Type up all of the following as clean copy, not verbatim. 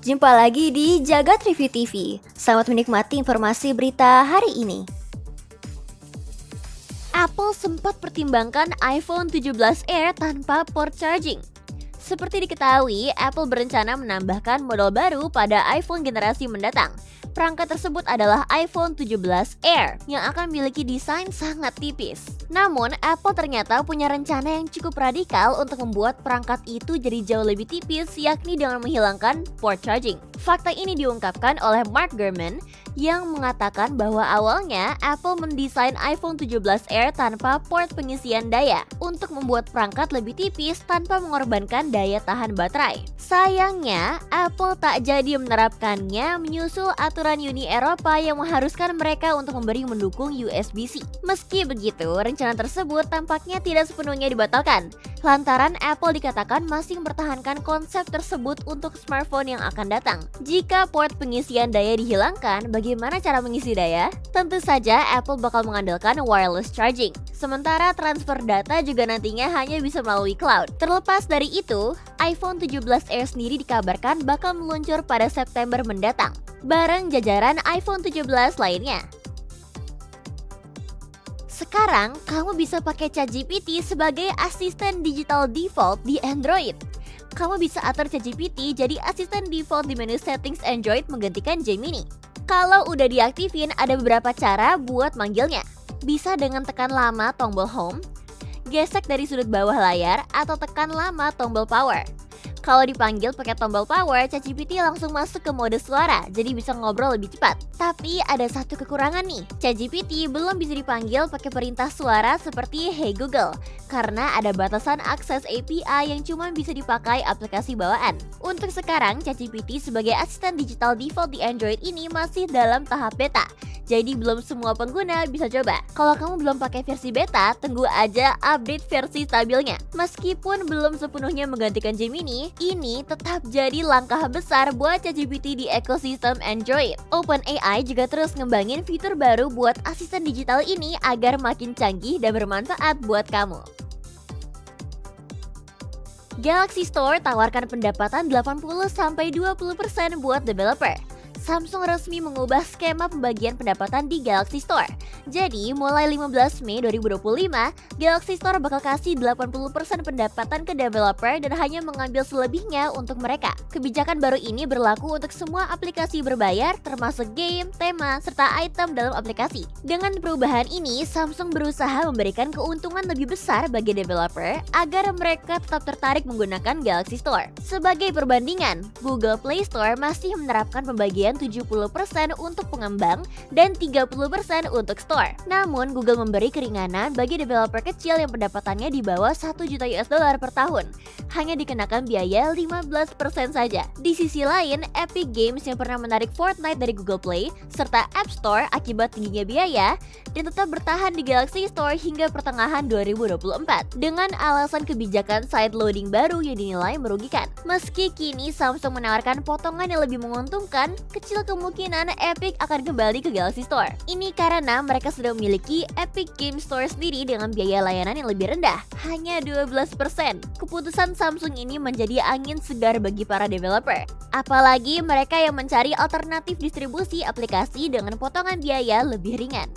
Jumpa lagi di Jagat Review TV. Selamat menikmati informasi berita hari ini. Apple sempat pertimbangkan iPhone 17 Air tanpa port charging. Seperti diketahui, Apple berencana menambahkan model baru pada iPhone generasi mendatang. Perangkat tersebut adalah iPhone 17 Air yang akan memiliki desain sangat tipis. Namun, Apple ternyata punya rencana yang cukup radikal untuk membuat perangkat itu jadi jauh lebih tipis, yakni dengan menghilangkan port charging. Fakta ini diungkapkan oleh Mark Gurman yang mengatakan bahwa awalnya Apple mendesain iPhone 17 Air tanpa port pengisian daya untuk membuat perangkat lebih tipis tanpa mengorbankan daya tahan baterai. Sayangnya, Apple tak jadi menerapkannya menyusul aturan Uni Eropa yang mengharuskan mereka untuk mendukung USB-C. Meski begitu, rencana tersebut tampaknya tidak sepenuhnya dibatalkan, lantaran Apple dikatakan masih mempertahankan konsep tersebut untuk smartphone yang akan datang. Jika port pengisian daya dihilangkan, bagaimana cara mengisi daya? Tentu saja Apple bakal mengandalkan wireless charging. Sementara transfer data juga nantinya hanya bisa melalui cloud. Terlepas dari itu, iPhone 17 Air sendiri dikabarkan bakal meluncur pada September mendatang, bareng jajaran iPhone 17 lainnya. Sekarang, kamu bisa pakai ChatGPT sebagai asisten digital default di Android. Kamu bisa atur ChatGPT jadi asisten default di menu settings Android menggantikan Gemini. Kalau udah diaktifin, ada beberapa cara buat manggilnya. Bisa dengan tekan lama tombol home, gesek dari sudut bawah layar, atau tekan lama tombol power. Kalau dipanggil pakai tombol power, ChatGPT langsung masuk ke mode suara, jadi bisa ngobrol lebih cepat. Tapi ada satu kekurangan nih, ChatGPT belum bisa dipanggil pakai perintah suara seperti Hey Google, karena ada batasan akses API yang cuma bisa dipakai aplikasi bawaan. Untuk sekarang, ChatGPT sebagai asisten digital default di Android ini masih dalam tahap beta, jadi belum semua pengguna bisa coba. Kalau kamu belum pakai versi beta, tunggu aja update versi stabilnya. Meskipun belum sepenuhnya menggantikan Gemini, ini tetap jadi langkah besar buat ChatGPT di ekosistem Android. OpenAI juga terus ngembangin fitur baru buat asisten digital ini agar makin canggih dan bermanfaat buat kamu. Galaxy Store tawarkan pendapatan 80-20% buat developer. Samsung resmi mengubah skema pembagian pendapatan di Galaxy Store. Jadi, mulai 15 Mei 2025, Galaxy Store bakal kasih 80% pendapatan ke developer dan hanya mengambil selebihnya untuk mereka. Kebijakan baru ini berlaku untuk semua aplikasi berbayar, termasuk game, tema, serta item dalam aplikasi. Dengan perubahan ini, Samsung berusaha memberikan keuntungan lebih besar bagi developer agar mereka tetap tertarik menggunakan Galaxy Store. Sebagai perbandingan, Google Play Store masih menerapkan pembagian 70% untuk pengembang dan 30% untuk store. Namun, Google memberi keringanan bagi developer kecil yang pendapatannya di bawah 1 juta US dollar per tahun. Hanya dikenakan biaya 15% saja. Di sisi lain, Epic Games yang pernah menarik Fortnite dari Google Play serta App Store akibat tingginya biaya dan tetap bertahan di Galaxy Store hingga pertengahan 2024 dengan alasan kebijakan side loading baru yang dinilai merugikan. Meski kini Samsung menawarkan potongan yang lebih menguntungkan, kecil kemungkinan Epic akan kembali ke Galaxy Store. Ini karena mereka sudah memiliki Epic Game Store sendiri dengan biaya layanan yang lebih rendah, hanya 12%. Keputusan Samsung ini menjadi angin segar bagi para developer. Apalagi mereka yang mencari alternatif distribusi aplikasi dengan potongan biaya lebih ringan.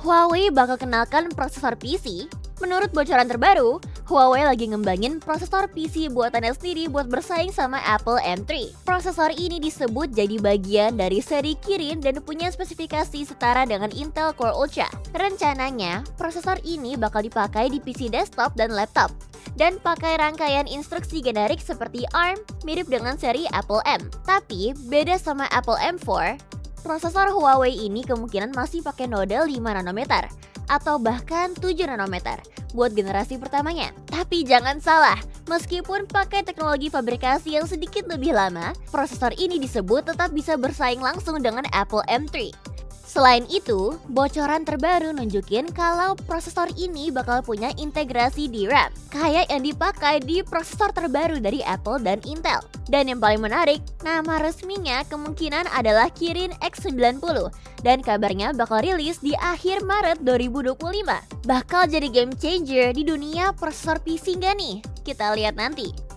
Huawei bakal kenalkan prosesor PC. Menurut bocoran terbaru, Huawei lagi ngembangin prosesor PC buatannya sendiri buat bersaing sama Apple M3. Prosesor ini disebut jadi bagian dari seri Kirin dan punya spesifikasi setara dengan Intel Core Ultra. Rencananya, prosesor ini bakal dipakai di PC desktop dan laptop, dan pakai rangkaian instruksi generik seperti ARM, mirip dengan seri Apple M. Tapi, beda sama Apple M4, prosesor Huawei ini kemungkinan masih pakai node 5 nanometer atau bahkan 7 nanometer buat generasi pertamanya. Tapi jangan salah, meskipun pakai teknologi fabrikasi yang sedikit lebih lama, prosesor ini disebut tetap bisa bersaing langsung dengan Apple M3. Selain itu, bocoran terbaru nunjukin kalau prosesor ini bakal punya integrasi DRAM, kayak yang dipakai di prosesor terbaru dari Apple dan Intel. Dan yang paling menarik, nama resminya kemungkinan adalah Kirin X90, dan kabarnya bakal rilis di akhir Maret 2025. Bakal jadi game changer di dunia prosesor PC nggak nih? Kita lihat nanti.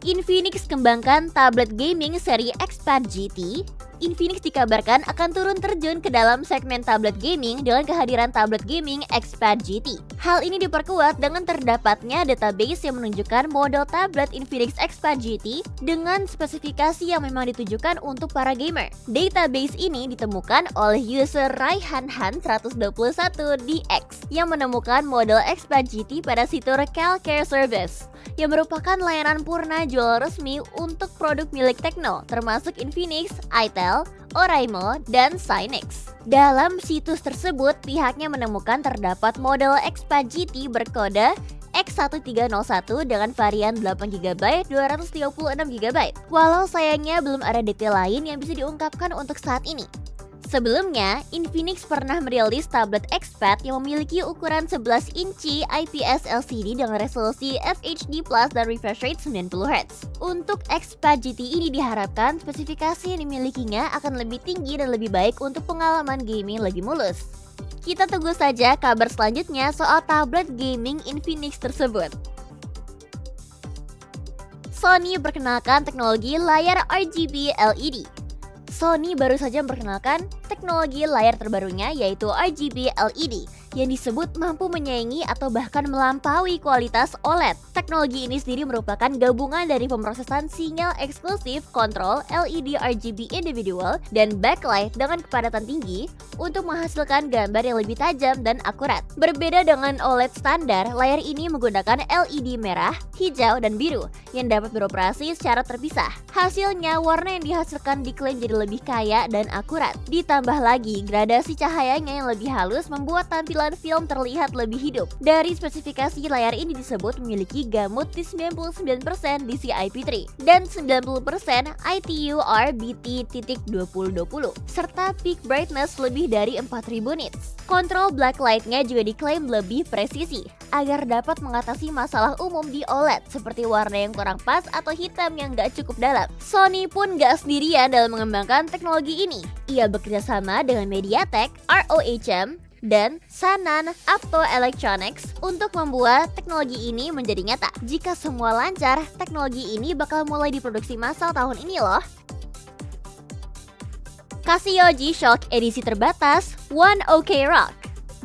Infinix kembangkan tablet gaming seri XPad GT. Infinix dikabarkan akan turun terjun ke dalam segmen tablet gaming dengan kehadiran tablet gaming XPad GT. Hal ini diperkuat dengan terdapatnya database yang menunjukkan model tablet Infinix XPad GT dengan spesifikasi yang memang ditujukan untuk para gamer. Database ini ditemukan oleh user RaihanHan121DX yang menemukan model XPad GT pada situs Calcare Service, yang merupakan layanan purna jual resmi untuk produk milik Tecno, termasuk Infinix, Itel, Oraimo, dan Cynix. Dalam situs tersebut, pihaknya menemukan terdapat model XPad GT berkode X1301 dengan varian 8GB 236GB. Walau sayangnya belum ada detail lain yang bisa diungkapkan untuk saat ini. Sebelumnya, Infinix pernah merilis tablet XPad yang memiliki ukuran 11 inci IPS LCD dengan resolusi FHD+ dan refresh rate 90Hz. Untuk XPad GT ini diharapkan spesifikasi yang dimilikinya akan lebih tinggi dan lebih baik untuk pengalaman gaming lebih mulus. Kita tunggu saja kabar selanjutnya soal tablet gaming Infinix tersebut. Sony perkenalkan teknologi layar RGB LED. Sony baru saja memperkenalkan teknologi layar terbarunya, yaitu RGB LED, yang disebut mampu menyaingi atau bahkan melampaui kualitas OLED. Teknologi ini sendiri merupakan gabungan dari pemrosesan sinyal eksklusif kontrol LED RGB individual dan backlight dengan kepadatan tinggi untuk menghasilkan gambar yang lebih tajam dan akurat. Berbeda dengan OLED standar, layar ini menggunakan LED merah, hijau, dan biru yang dapat beroperasi secara terpisah. Hasilnya, warna yang dihasilkan diklaim jadi lebih kaya dan akurat. Ditambah lagi, gradasi cahayanya yang lebih halus membuat tampilan film terlihat lebih hidup. Dari spesifikasi, layar ini disebut memiliki gamut di 99% DCI-P3 dan 90% ITU-RBT.2020 serta peak brightness lebih dari 4000 nits. Kontrol blacklight-nya juga diklaim lebih presisi agar dapat mengatasi masalah umum di OLED seperti warna yang kurang pas atau hitam yang gak cukup dalam. Sony pun gak sendirian dalam mengembangkan teknologi ini. Ia bekerja sama dengan MediaTek, ROHM, dan Sanan Optoelectronics untuk membuat teknologi ini menjadi nyata. Jika semua lancar, teknologi ini bakal mulai diproduksi massal tahun ini loh. Casio G-Shock edisi terbatas One OK Rock.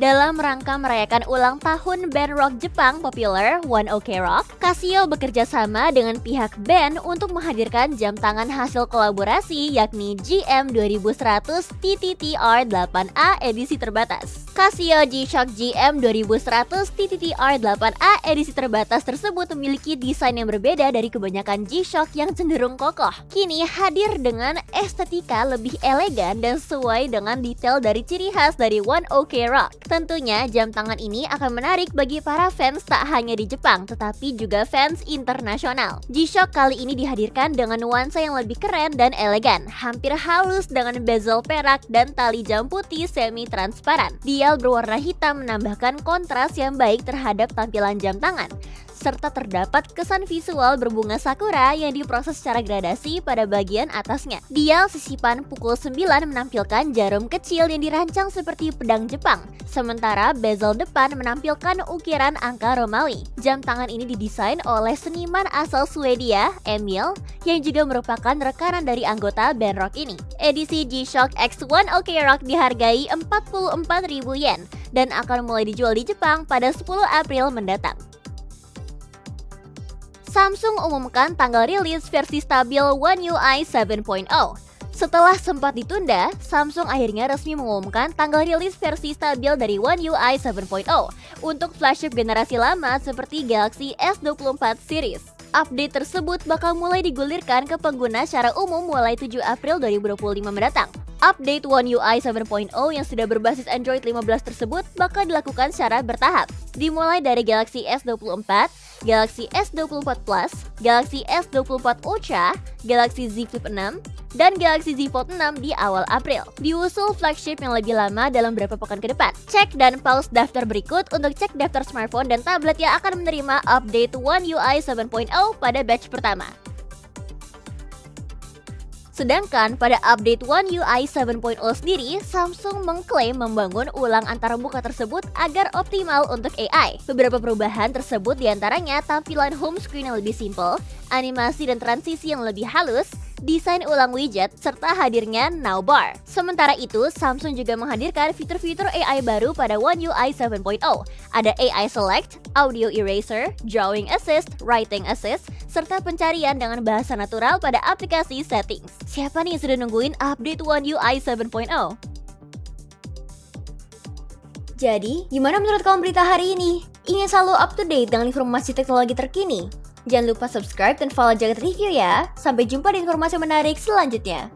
Dalam rangka merayakan ulang tahun band rock Jepang populer One OK Rock, Casio bekerja sama dengan pihak band untuk menghadirkan jam tangan hasil kolaborasi yakni GM 2100 TTTR-8A edisi terbatas. Casio G-Shock GM 2100 TTTR-8A edisi terbatas tersebut memiliki desain yang berbeda dari kebanyakan G-Shock yang cenderung kokoh. Kini hadir dengan estetika lebih elegan dan sesuai dengan detail dari ciri khas dari One OK Rock. Tentunya jam tangan ini akan menarik bagi para fans tak hanya di Jepang, tetapi juga fans internasional. G-Shock kali ini dihadirkan dengan nuansa yang lebih keren dan elegan, hampir halus dengan bezel perak dan tali jam putih semi-transparan. Dial berwarna hitam menambahkan kontras yang baik terhadap tampilan jam tangan, serta terdapat kesan visual berbunga sakura yang diproses secara gradasi pada bagian atasnya. Dial sisipan pukul 9 menampilkan jarum kecil yang dirancang seperti pedang Jepang, sementara bezel depan menampilkan ukiran angka Romawi. Jam tangan ini didesain oleh seniman asal Swedia, Emil, yang juga merupakan rekanan dari anggota band rock ini. Edisi G-Shock X1 OK Rock dihargai 44.000 yen dan akan mulai dijual di Jepang pada 10 April mendatang. Samsung umumkan tanggal rilis versi stabil One UI 7.0. Setelah sempat ditunda, Samsung akhirnya resmi mengumumkan tanggal rilis versi stabil dari One UI 7.0 untuk flagship generasi lama seperti Galaxy S24 series. Update tersebut bakal mulai digulirkan ke pengguna secara umum mulai 7 April 2025 mendatang. Update One UI 7.0 yang sudah berbasis Android 15 tersebut bakal dilakukan secara bertahap, dimulai dari Galaxy S24, Galaxy S24 Plus, Galaxy S24 Ultra, Galaxy Z Flip 6, dan Galaxy Z Fold 6 di awal April. Diusul flagship yang lebih lama dalam beberapa pekan ke depan. Cek dan pause daftar berikut untuk cek daftar smartphone dan tablet yang akan menerima update One UI 7.0 pada batch pertama. Sedangkan pada update One UI 7.0 sendiri, Samsung mengklaim membangun ulang antarmuka tersebut agar optimal untuk AI. Beberapa perubahan tersebut diantaranya tampilan home screen yang lebih simpel, animasi dan transisi yang lebih halus, desain ulang widget, serta hadirnya Now Bar. Sementara itu, Samsung juga menghadirkan fitur-fitur AI baru pada One UI 7.0. Ada AI Select, Audio Eraser, Drawing Assist, Writing Assist, serta pencarian dengan bahasa natural pada aplikasi Settings. Siapa nih yang sudah nungguin update One UI 7.0? Jadi, gimana menurut kamu berita hari ini? Ingin selalu up to date dengan informasi teknologi terkini? Jangan lupa subscribe dan follow Jagat Review ya. Sampai jumpa di informasi menarik selanjutnya.